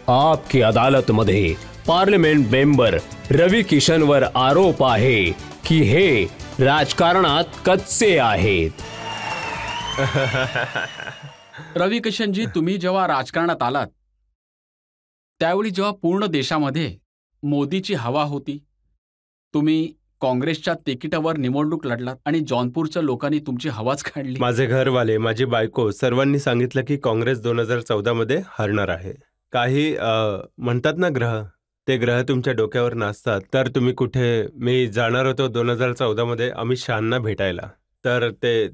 आपकी अदालतमध्ये parliament member रवी किशनवर आरोप आहे की हे राजकारणात कच्चे आहेत. रवी किशनजी, तुम्ही जेव्हा राजकारणात आलात त्यावेळी जेव्हा पूर्ण देशामध्ये मोदीची हवा होती, तुम्ही काँग्रेसच्या तिकिटावर निवडणूक लढलात आणि जौनपूरच्या लोकांनी तुमची हवाच काढली. माझे घरवाले, माझी बायको सर्वांनी सांगितलं की काँग्रेस 2014 मध्ये हरणार आहे. काही म्हणतात ना ग्रह, ते ग्रह तुमच्या डोक्यावर नाचतात. तर तुम्ही कुठे, मी जाणार होतो 2014 मध्ये अमित शहांना भेटायला. तर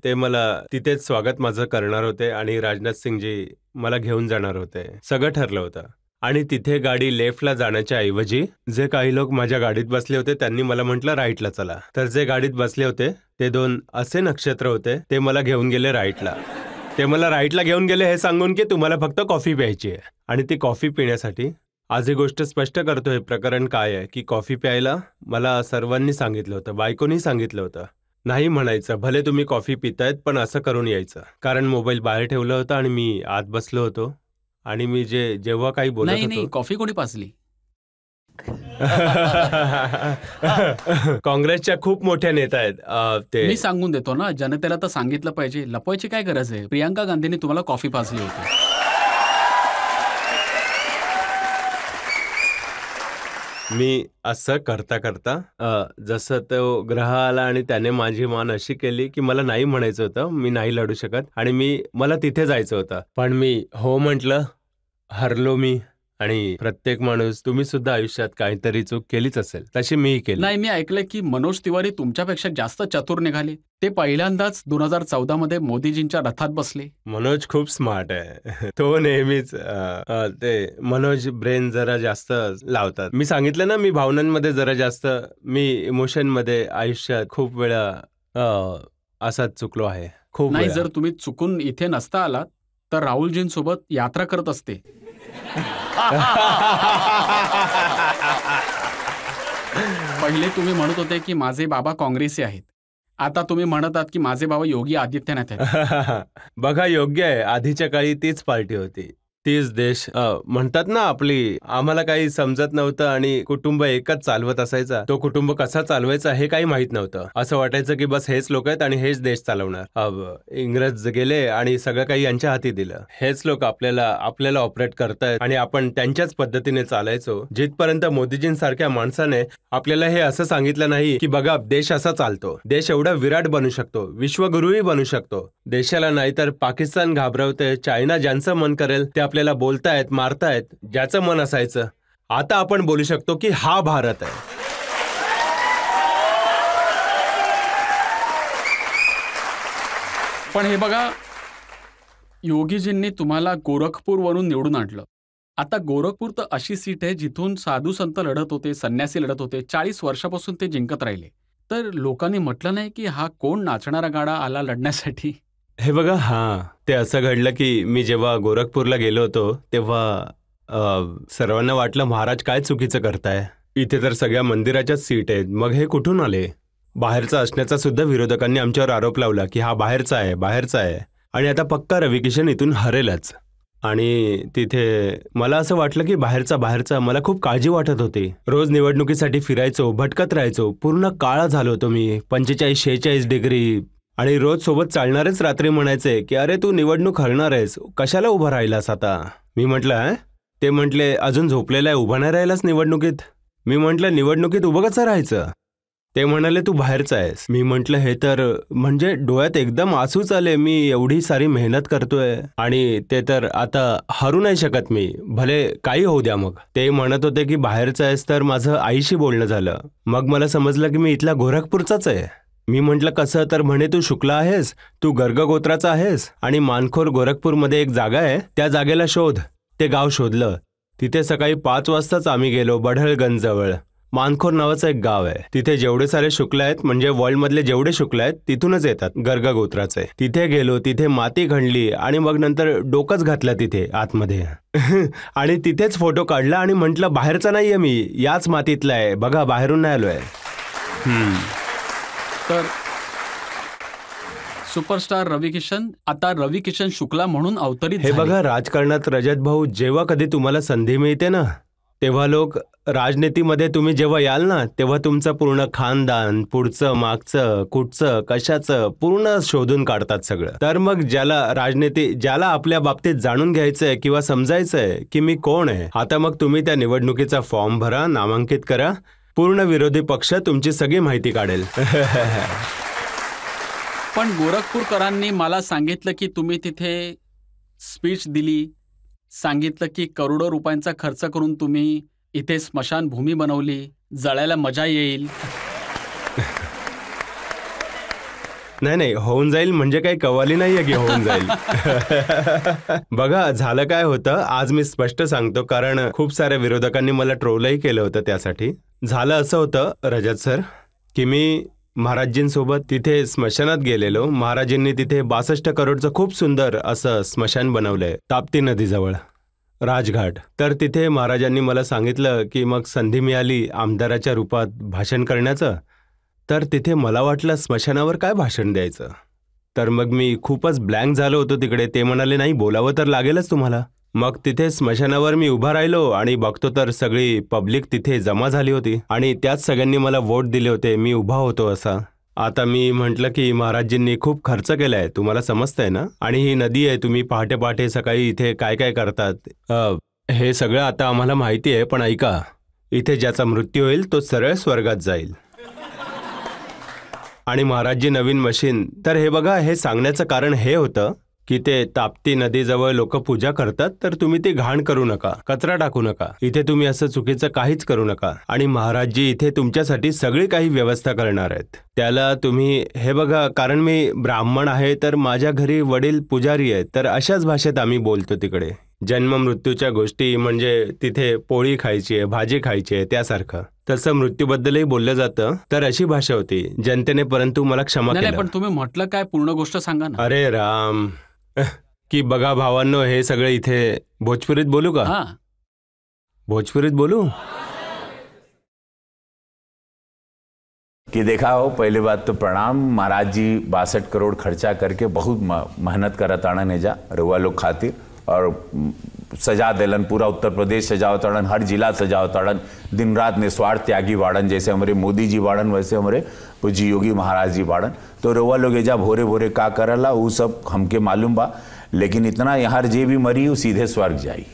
ते मला तिथेच स्वागत माझं करणार होते आणि राजनाथ सिंगजी मला घेऊन जाणार होते. सगळं ठरलं होतं. आणि तिथे गाडी लेफ्टला जाण्याच्या ऐवजी जे काही लोक माझ्या गाडीत बसले होते त्यांनी मला म्हटलं राईटला चला. तर जे गाडीत बसले होते ते 2 असे नक्षत्र होते, ते मला घेऊन गेले राईटला. ते मला राईटला घेऊन गेले हे सांगून की तुम्हाला फक्त कॉफी प्यायची आहे. आणि ती कॉफी पिण्यासाठी आज ही गोष्ट स्पष्ट करतो हे प्रकरण काय आहे की कॉफी प्यायला मला सर्वांनी सांगितलं होतं, बायकोनी सांगितलं होतं नाही म्हणायचं, भले तुम्ही कॉफी पितायत पण असं करून यायचं. कारण मोबाईल बाहेर ठेवला होता आणि मी आत बसलो होतो आणि मी जेव्हा काही बोलत होतो. नाही, कॉफी कोणी पाजली? काँग्रेसच्या खूप मोठ्या नेता आहेत ते. मी सांगून देतो ना, जनतेला तर सांगितलं पाहिजे, लपवायची काय गरज आहे? प्रियांका गांधींनी तुम्हाला कॉफी पाजली होती. मी असं करता करता जसं तो ग्रह आला आणि त्याने माझी मान अशी केली की मला नाही म्हणायचं होतं, मी नाही लढू शकत आणि मला तिथे जायचं होतं. पण मी हो म्हटलं, हरलो मी. आणि प्रत्येक माणूस, तुम्ही सुद्धा आयुष्यात काहीतरी चूक केलीच असेल, तशी मीही केली. नाही, मी ऐकलंय की मनोज तिवारी तुमच्यापेक्षा जास्त चतुर निघाले. ते पहिल्यांदाच 2014 मध्ये मोदीजींच्या रथात बसले. मनोज खूप स्मार्ट आहे. तो नेहमीच ते मनोज ब्रेन जरा जास्त लावतात. मी सांगितलं ना, मी भावनांमध्ये जरा जास्त, मी इमोशनमध्ये आयुष्यात खूप वेळा असाच चुकलो आहे. खूप नाही, वेळा. जर तुम्ही चुकून इथे नसता आलात तर राहुलजींसोबत यात्रा करत असते. पहिले तुम्ही म्हणत होते की माझे बाबा काँग्रेसी आहेत, आता तुम्ही म्हणत आहात की माझे बाबा योगी आदित्यनाथ आहेत. बघा, योग्य आहे. आधीच्या काळी तीच पार्टी होती, तीच देश म्हणतात ना आपली. आम्हाला काही समजत नव्हतं आणि कुटुंब एकच चालवत असायचा. तो कुटुंब कसा चालवायचा हे काही माहित नव्हतं. असं वाटायचं की बस हेच लोक आहेत आणि हेच देश चालवणार. इंग्रज गेले आणि सगळं काही यांच्या हाती दिलं. हेच लोक आपल्याला ऑपरेट करतायत आणि आपण त्यांच्याच पद्धतीने चालायचो. जिथपर्यंत मोदीजींसारख्या माणसाने आपल्याला हे असं सांगितलं नाही की बघा, देश असा चालतो, देश एवढा विराट बनू शकतो, विश्वगुरूही बनू शकतो. देशाला नाहीतर पाकिस्तान घाबरवते, चायना ज्यांचं मन करेल ते आपल्याला बोलतायत, मारतायत. ज्याचं मन असायचं, आता आपण बोलू शकतो की हा भारत आहे. पण हे बघा, योगीजींनी तुम्हाला गोरखपूरवरून निवडून आणलं. आता गोरखपूर तर अशी सीट आहे जिथून साधू संत लढत होते, संन्यासी लढत होते. 40 वर्षापासून ते जिंकत राहिले. तर लोकांनी म्हटलं नाही की हा कोण नाचणारा गाडा आला लढण्यासाठी? हे बघा, ते असं घडलं की मी जेव्हा गोरखपूरला गेलो होतो तेव्हा सर्वांना वाटलं महाराज काय चुकीचं करताय, इथे तर सगळ्या मंदिराच्याच सीट आहेत, मग हे कुठून आले? बाहेरचा असण्याचा सुद्धा विरोधकांनी आमच्यावर आरोप लावला की हा बाहेरचा आहे. आणि आता पक्का रवी किशन इथून हरेलच. आणि तिथे मला असं वाटलं की बाहेरचा मला खूप काळजी वाटत होती. रोज निवडणुकीसाठी फिरायचो, भटकत राहायचो, पूर्ण काळा झालो होतो मी. 45-46 डिग्री. आणि रोज सोबत चालणारेच रात्री म्हणायचे की अरे तू निवडणूक हरणार आहेस, कशाला उभं राहिलास आता? मी म्हटलं ते म्हटले अजून झोपलेला आहे, उभा नाही राहिलास निवडणुकीत? मी म्हटलं निवडणुकीत उभं कसं राहायचं? ते म्हणाले तू बाहेरचा आहेस. मी म्हटलं हे तर म्हणजे डोळ्यात एकदम आसूच आले. मी एवढी सारी मेहनत करतोय आणि ते तर आता हरू नाही शकत मी, भले काही होऊ द्या. मग ते म्हणत होते की बाहेरचा आहेस, तर माझं आईशी बोलणं झालं. मग मला समजलं की मी इथला गोरखपूरचाच आहे. मी म्हटलं कसं? तर म्हणे तू शुक्ला आहेस, तू गर्ग गोत्राचा आहेस आणि मानखोर गोरखपूरमध्ये एक जागा आहे, त्या जागेला शोध. ते गाव शोधलं. तिथे सकाळी 5 वाजताच आम्ही गेलो. बढळगंज जवळ मानखोर नावाचं एक गाव आहे. तिथे जेवढे सारे शुक्ल आहेत, म्हणजे वर्ल्ड मधले जेवढे शुक्ल आहेत तिथूनच येतात, गर्ग गोत्राचे. तिथे गेलो, तिथे माती खणली आणि मग नंतर डोकंच घातलं तिथे आतमध्ये आणि तिथेच फोटो काढला आणि म्हटलं बाहेरचा नाहीये मी, याच मातीतला आहे, बघा बाहेरून नाही आलोय. तर सुपरस्टार रवी किशन आता रवी किशन शुक्ला म्हणून अवतरित हे झाले. बघा, राजकारणात रजत भाऊ, जेव्हा कधी तुम्हाला संधी मिळते ना, तेव्हा लोक राजनीतीमध्ये तुम्ही जेव्हा याल ना, तेव्हा तुमचं पूर्ण खानदान, पुढचं मागचं कुठचं कशाचं पूर्ण शोधून काढतात सगळं. तर मग ज्याला आपल्या बाबतीत जाणून घ्यायचंय किंवा समजायचंय की मी कोण आहे, आता मग तुम्ही त्या निवडणुकीचा फॉर्म भरा, नामांकित करा. पूर्ण विरोधी पक्ष तुमची सगळी माहिती काढेल. पण गोरखपूरकरांनी मला सांगितलं की तुम्ही तिथे स्पीच दिली, सांगितलं की करोडो रुपयांचा खर्च करून तुम्ही इथे स्मशानभूमी बनवली, जळायला मजा येईल. नाही, होऊन जाईल म्हणजे काही कवाली नाहीये की होऊन जाईल. बघा, झालं काय होतं, आज मी स्पष्ट सांगतो, कारण खूप साऱ्या विरोधकांनी मला ट्रोलही केलं होतं त्यासाठी. झालं असं होतं रजत सर, की मी महाराजींसोबत तिथे स्मशानात गेलेलो. महाराजींनी तिथे 62 करोडचं खूप सुंदर असं स्मशान बनवलंय ताप्ती नदीजवळ, राजघाट. तर तिथे महाराजांनी मला सांगितलं की मग संधी मिळाली आमदाराच्या रूपात भाषण करण्याचं. तर तिथे मला वाटलं स्मशानावर काय भाषण द्यायचं. तर मग मी खूपच ब्लँक झालो होतो तिकडे. ते म्हणाले, नाही, बोलावं तर लागेलच तुम्हाला. मग तिथे स्मशानावर मी उभा राहिलो आणि बघतो तर सगळी पब्लिक तिथे जमा झाली होती आणि त्याच सगळ्यांनी मला वोट दिले होते. मी उभा होतो असा. आता मी म्हटलं की महाराजजींनी खूप खर्च केलाय, तुम्हाला समजतंय ना, आणि ही नदी आहे, तुम्ही पहाटे पहाटे सकाळी इथे काय काय करतात हे सगळं आता आम्हाला माहिती आहे. पण ऐका, इथे ज्याचा मृत्यू होईल तो सरळ स्वर्गात जाईल. आणि महाराजजी नवीन मशीन. तर हे बघा, हे सांगण्याचं कारण हे होतं की ते ताप्ती नदीजवळ लोक पूजा करतात, तर तुम्ही ती घाण करू नका, कचरा टाकू नका, इथे तुम्ही असं चुकीचं काहीच करू नका. आणि महाराजजी इथे तुमच्यासाठी सगळी काही व्यवस्था करणार आहेत. त्याला तुम्ही हे बघा, कारण मी ब्राह्मण आहे, तर माझ्या घरी वडील पुजारी आहेत, तर अशाच भाषेत आम्ही बोलतो तिकडे. जन्म मृत्यूच्या गोष्टी, म्हणजे तिथे पोळी खायची आहे, भाजी खायची आहे, त्यासारखं. तसं मृत्यूबद्दलही बोललं जातं. तर अशी भाषा होती जनतेने, परंतु मला क्षमा केलं. पण तुम्ही म्हटलं काय, पूर्ण गोष्ट सांगा ना. अरे राम, की बघा भावांनो, हे सगळे इथे भोजपुरीत बोलू का? हां, भोजपुरीत बोलू? कि देखा हो, पहली बात तो प्रणाम महाराज जी, 62 करोड़ खर्चा करके बहुत मेहनत करत आड़न एजा रुआ लोग खातिर, और सजा देलन, पूरा उत्तर प्रदेश सजावत आड़न, हर जिला सजावत आड़न, दिन रात निस्वार्थ त्यागी बाड़न, जैसे हमारे मोदी जी बाड़न वैसे हमारे पूज्य योगी महाराज जी बाड़न. तो रुआ लोग एजा भोरे भोरे का करला वो सब हमके मालूम बा, लेकिन इतना यहाँ जे भी मरी वो सीधे स्वर्ग जाई.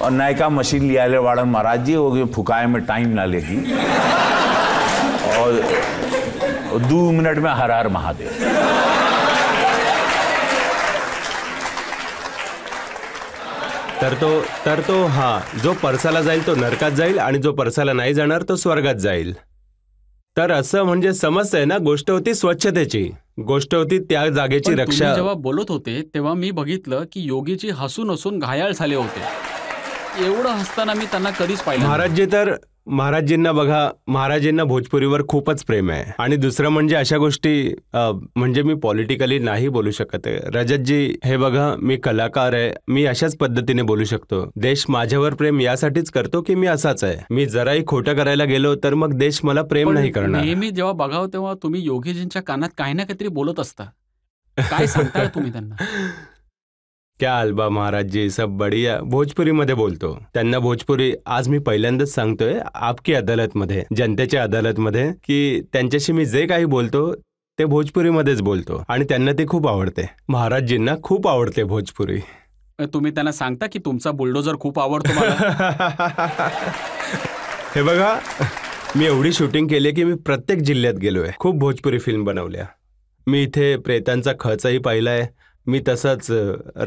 और नयका मशीन लिया ले वाड़न महाराज जी, वो फुकाए में टाइम ना लेगी, और 2 मिनट में हर हर महादेव. तर तो हा, जो परसाला जाईल तो नरकात जाईल, आणि जो परसाला नाही जाणार तो स्वर्गात जाईल. तर असं म्हणजे समजतंय ना, गोष्ट होती स्वच्छतेची, गोष्ट होती त्या जागेची पण रक्षा. तुम्ही जेव्हा बोलत होते तेव्हा मी बघितलं की योगीजी हसून हसून घायाळ झाले होते. एवढं हसताना मी त्यांना कधीच पाहिलं नाही. महाराजजींना बघा, महाराजींना भोजपुरीवर खूपच प्रेम आहे. आणि दुसरं म्हणजे अशा गोष्टी, म्हणजे मी पॉलिटिकली नाही बोलू शकत आहे. रजतजी, हे बघा, मी कलाकार आहे, मी अशाच पद्धतीने बोलू शकतो. देश माझ्यावर प्रेम यासाठीच करतो की मी असाच आहे. मी जराही खोटं करायला गेलो तर मग देश मला प्रेम नाही करणार. नेहमी जेव्हा बघावं तेव्हा तुम्ही योगीजींच्या कानात काही ना काहीतरी बोलत असता. काय सांगताय तुम्ही त्यांना? क्या अल्बा महाराजजी, सब बढिया. भोजपुरीमध्ये बोलतो त्यांना. भोजपुरी आज मी पहिल्यांदाच सांगतोय आपकी अदालतमध्ये, जनतेच्या अदालतमध्ये, की त्यांच्याशी मी जे काही बोलतो ते भोजपुरीमध्येच बोलतो, आणि त्यांना ते खूप आवडते. महाराजजींना खूप आवडते भोजपुरी. तुम्ही त्यांना सांगता की तुमचा बुलडोजर खूप आवडतो मला? हे बघा, मी एवढी शूटिंग केली की मी प्रत्येक जिल्ह्यात गेलोय, खूप भोजपुरी फिल्म बनवल्या. मी इथे प्रेतांचा खचही पाहिलाय, मी तसंच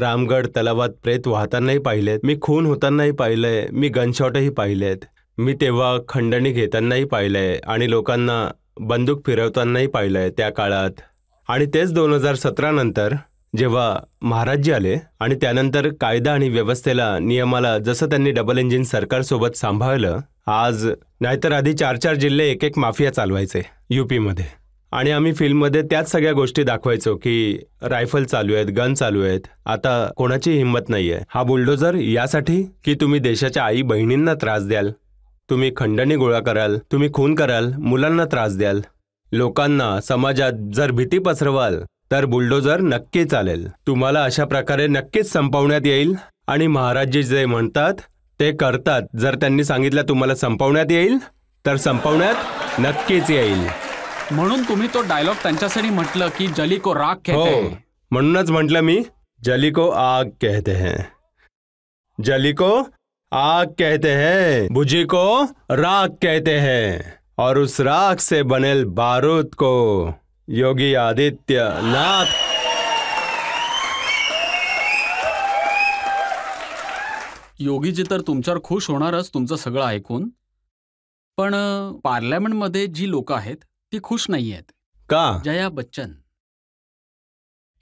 रामगड तलावात प्रेत वाहतानाही पाहिलेत, मी खून होतानाही पाहिलंय, मी गनशॉटही पाहिलेत, मी तेव्हा खंडणी घेतानाही पाहिलंय, आणि लोकांना बंदूक फिरवतानाही पाहिलंय त्या काळात. आणि तेच 2017 नंतर जेव्हा महाराजजी आले, आणि त्यानंतर कायदा आणि व्यवस्थेला, नियमाला जसं त्यांनी डबल इंजिन सरकारसोबत सांभाळलं, आज नाहीतर आधी 4-4 जिल्हे एक माफिया चालवायचे यूपीमध्ये, आणि आम्ही फिल्ममध्ये त्याच सगळ्या गोष्टी दाखवायचो की रायफल चालू आहेत, गन चालू आहेत. आता कोणाची हिंमत नाहीये. हा बुलडोजर यासाठी की तुम्ही देशाच्या आई बहिणींना त्रास द्याल, तुम्ही खंडणी गोळा कराल, तुम्ही खून कराल, मुलांना त्रास द्याल. लोकांना समाजात जर भीती पसरवाल तर बुलडोजर नक्की चालेल. तुम्हाला अशा प्रकारे नक्कीच संपवण्यात येईल. आणि महाराजजी जे म्हणतात ते करतात. जर त्यांनी सांगितलं तुम्हाला संपवण्यात येईल तर संपवण्यात नक्कीच येईल. म्हणून तुम्ही तो डायलॉग त्यांच्यासाठी म्हटलं की जली को राख कहते हो, हैं. म्हणूनच म्हटलं मी, जली को आग कहते हैं, जली को आग कहते हैं, बुझी को राख कहते हैं, और उस राख से बनेल बारूद को योगी आदित्यनाथ. योगीजी तर तुमच्यावर खुश होणारच तुमचं सगळं ऐकून. पण पार्लमेंटमध्ये जी लोक आहेत ती खुश नाही आहेत. का? जया बच्चन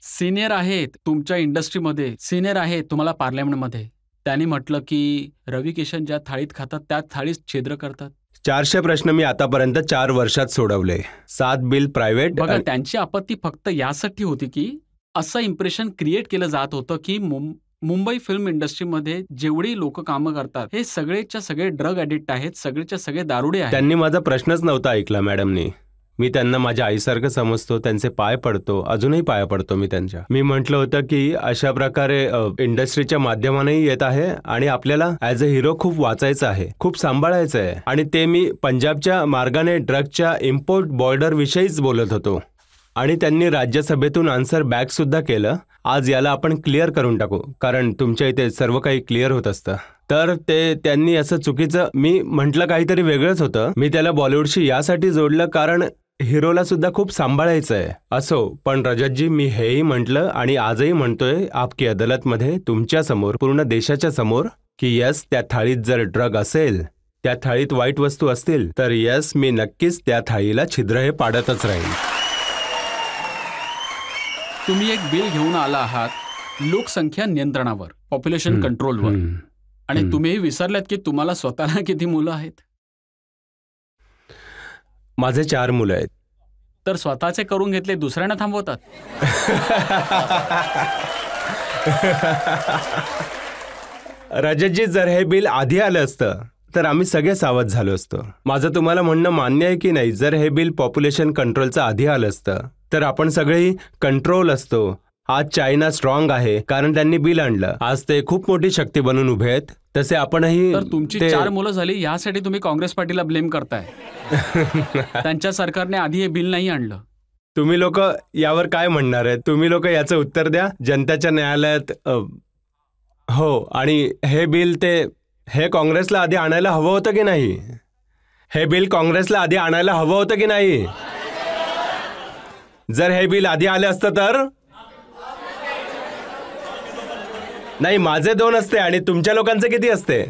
सिनियर आहेत तुमच्या इंडस्ट्रीमध्ये, सिनियर आहेत तुम्हाला पार्लमेंटमध्ये. त्यांनी म्हटलं की रवी किशन ज्या थाळीत खातात त्या थाळीत छिद्र करतात. 400 प्रश्न मी आतापर्यंत 4 वर्षात सोडवले. 7 बिल प्रायव्हेट. बघा, त्यांची आपत्ती फक्त यासाठी होती की असं इम्प्रेशन क्रिएट केलं जात होतं की मुंबई फिल्म इंडस्ट्रीमध्ये जेवढी लोक कामं करतात हे सगळेच्या सगळे ड्रग ॲडिक्ट आहेत, सगळेच्या सगळे दारुडे आहेत. त्यांनी माझा प्रश्नच नव्हता ऐकला मॅडमनी. मी त्यांना माझ्या आईसारखं समजतो, त्यांचे पाय पडतो, अजूनही पाय पडतो मी त्यांच्या. मी म्हटलं होतं की अशा प्रकारे इंडस्ट्रीच्या माध्यमानेही येत आहे आणि आपल्याला ॲज अ हिरो खूप वाचायचं आहे, खूप सांभाळायचं आहे. आणि ते मी पंजाबच्या मार्गाने ड्रगच्या इम्पोर्ट बॉर्डर विषयीच बोलत होतो. आणि त्यांनी राज्यसभेतून आन्सर बॅक सुद्धा केलं. आज याला आपण क्लिअर करून टाकू, कारण तुमच्या इथे सर्व काही क्लिअर होत असतं. तर त्यांनी असं चुकीचं, मी म्हटलं काहीतरी वेगळंच होतं. मी त्याला बॉलिवूडशी यासाठी जोडलं कारण हिरोला सुद्धा खूप सांभाळायचं आहे. असो, पण रजतजी मी हेही म्हटलं आणि आजही म्हणतोय आपकी अदालतमध्ये तुमच्या समोर, पूर्ण देशाच्या समोर, की यस त्या थाळीत जर ड्रग असेल, त्या थाळीत वाईट वस्तू असतील तर यस मी नक्कीच त्या थाळीला छिद्र हे पाडतच राहील. तुम्ही एक बिल घेऊन आला आहात लोकसंख्या नियंत्रणावर, पॉप्युलेशन कंट्रोलवर. आणि तुम्ही विसरलात की तुम्हाला स्वतःला किती मुलं आहेत. माझे 4 मुलं आहेत. तर स्वतःचे करून घेतले दुसऱ्यांना थांबवतात. रजतजी जर हे बिल आधी आलं असतं तर आम्ही सगळे सावध झालो असतो. माझं तुम्हाला म्हणणं मान्य आहे की नाही? जर हे बिल पॉप्युलेशन कंट्रोलचं आधी आलं असतं तर आपण सगळेही कंट्रोल असतो. आज चायना स्ट्रॉंग आहे कारण त्यांनी बिल आणलं. आज ते खूप मोठी शक्ती बनून उभे आहेत. तसे आपणही. तर तुमची 4 मुलं झाली यासाठी तुम्ही काँग्रेस पार्टीला ब्लेम करताय. त्यांच्या सरकारने आधी हे बिल नाही आणलं. तुम्ही लोक यावर काय म्हणणार आहे? तुम्ही लोक याचं उत्तर द्या जनतेच्या न्यायालयात. हो, आणि हे बिल हे काँग्रेसला आधी आणायला हवं होतं की नाही? हे बिल काँग्रेसला आधी आणायला हवं होतं की नाही? जर हे बिल आधी आलं असतं तर नाही. माझे 2 असते आणि तुमच्या लोकांचे किती असते?